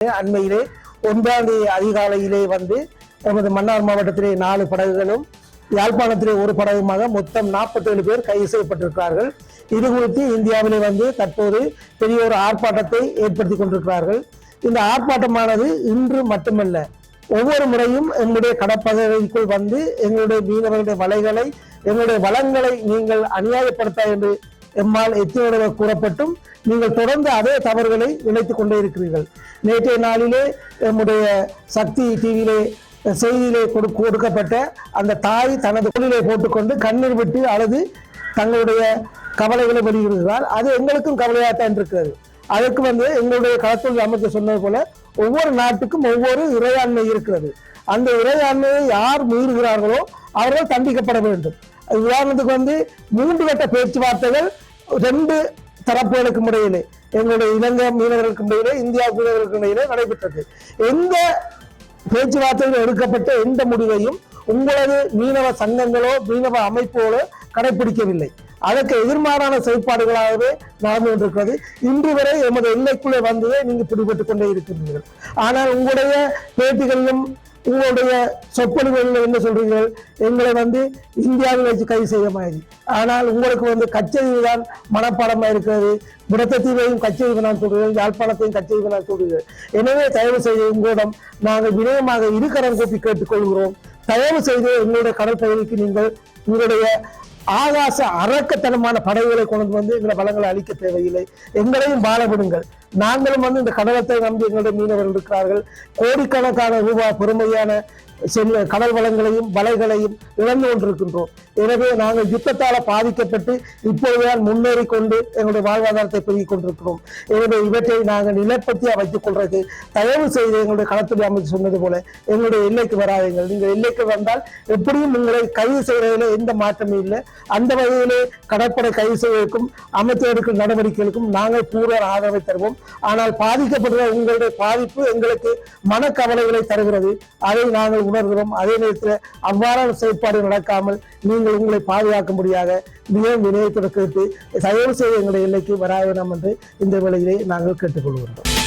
அண்மையிலே 1ஆம் தேதி அதிகாலையிலே வந்து நமது மன்னார் மாவட்டத்திலே 4 படகுகளும் யாழ்ப்பாணத்திலே 1 படகுமாக மொத்தம் 47 பேர் கைது செய்யப்பட்டிருக்கிறார்கள். இது குறித்து இந்தியாவிலே வந்து தற்போது பெரிய ஒரு ஆர்ப்பாட்டத்தை ஏற்படுத்தி கொண்டிருக்கிறார்கள். இந்த ஆர்ப்பாட்டமானது இன்று மட்டுமல்ல, ஒவ்வொரு முறையும் எங்களுடைய கடற்பகுதிக்குள் வந்து எங்களுடைய மீனவர்களுடைய வலைகளை, எங்களுடைய வளங்களை நீங்கள் அநியாயப்படுத்த என்று எம்மால் எத்தனை கூறப்பட்டும் நீங்கள் தொடர்ந்து அதே தவறுகளை இணைத்துக் கொண்டே இருக்கிறீர்கள். நேற்றைய நாளிலே நம்முடைய சக்தி டிவியிலே செய்தியிலே கொடுக்கப்பட்ட அந்த தாய் தனது தொழிலை போட்டுக்கொண்டு கண்ணீர் விட்டு அழுது தங்களுடைய கவலைகளை வெளியிடுகிறார். அது எங்களுக்கும் கவலையாகத்தான் இருக்கிறது. அதற்கு வந்து எங்களுடைய களத்தொழில் அமைச்சர் சொன்னது போல ஒவ்வொரு நாட்டுக்கும் ஒவ்வொரு இறையாண்மை இருக்கிறது. அந்த இறையாண்மையை யார் மீறுகிறார்களோ அவர்கள் தண்டிக்கப்பட வேண்டும். உதாரணத்துக்கு வந்து 3 கட்ட பேச்சுவார்த்தைகள் 2 தரப்புகளுக்கும் இடையிலே, எங்களுடைய இலங்கை மீனவர்களுக்கும் இடையிலே, இந்தியா மீனவர்களுக்கும் இடையிலே நடைபெற்றது. எந்த பேச்சுவார்த்தைகள் எடுக்கப்பட்ட எந்த முடிவையும் உங்களது மீனவ சங்கங்களோ மீனவ அமைப்புகளோ கடைபிடிக்கவில்லை. அதற்கு எதிர்மாறான செயல்பாடுகளாகவே நடந்து கொண்டிருக்கிறது. இன்று வரை எமது எல்லைக்குள்ளே வந்ததே நீங்கள் பிடிபட்டுக் கொண்டே இருக்கின்றீர்கள். ஆனால் உங்களுடைய பேட்டிகளிலும் உங்களுடைய சொற்பொழிவுகளில் என்ன சொல்றீர்கள்? எங்களை வந்து இந்தியாவில் வச்சு கைது செய்ய மாதிரி. ஆனால் உங்களுக்கு வந்து கச்சேரி தான் மனப்பாடமாக இருக்கிறது. விடத்தீவையும் கச்சேரி நான் சொல்கிறேன், யாழ்ப்பாணத்தையும் கச்சேரி நான் சொல்கிறேன். எனவே தயவு செய்து உங்களிடம் நாங்கள் வினயமாக இருக்கரம் கூப்பி கேட்டுக்கொள்கிறோம். தயவு செய்து எங்களுடைய கடல் பகுதிக்கு நீங்கள் உங்களுடைய ஆகாச அரக்கத்தனமான படகுகளை கொண்டு வந்து எங்களை வளங்களை அளிக்க தேவையில்லை. எங்களையும் வாழ விடுங்கள். நாங்களும் வந்து இந்த கடலத்தை நம்பி எங்களுடைய மீனவர்கள் இருக்கிறார்கள். கோடிக்கணக்கான ரூபாய் பெருமையான கடல் வளங்களையும் வலைகளையும் இழந்து கொண்டிருக்கின்றோம். எனவே நாங்கள் யுத்தத்தால் பாதிக்கப்பட்டு இப்போதுதான் முன்னேறி கொண்டு எங்களுடைய வாழ்வாதாரத்தை பெருகிக் கொண்டிருக்கிறோம். எனவே இவற்றை நாங்கள் நிலைப்படுத்தியா வைத்துக் கொள்றது. தயவு செய்து எங்களுடைய களத்துறை அமைச்சர் சொன்னது போல எங்களுடைய எல்லைக்கு வராதீர்கள். நீங்கள் எல்லைக்கு வந்தால் எப்படியும் உங்களை கைது செய்வதில் எந்த மாற்றமும் இல்லை. அந்த வகையிலே கடற்படை கைது செய்வதற்கும் அமைச்சர்களுக்கும் நடவடிக்கைகளுக்கும் நாங்கள் பூர்வ ஆதரவை தருவோம். ஆனால் பாதிக்கப்படுகிற உங்களுடைய பாதிப்பு எங்களுக்கு மனக்கவலைகளை தருகிறது. அதை நாங்கள் உணர்கிறோம். அதே நேரத்தில் அவ்வாறான செயற்பாடு நடக்காமல் நீங்கள் உங்களை பாதுகாக்கும்படியாக மிகவும் வினயத்துடன் கேட்டு தயவு செய்து எங்களுடைய எல்லைக்கு வர வேண்டாம் என்று இந்த வேளையிலே நாங்கள் கேட்டுக்கொள்கிறோம்.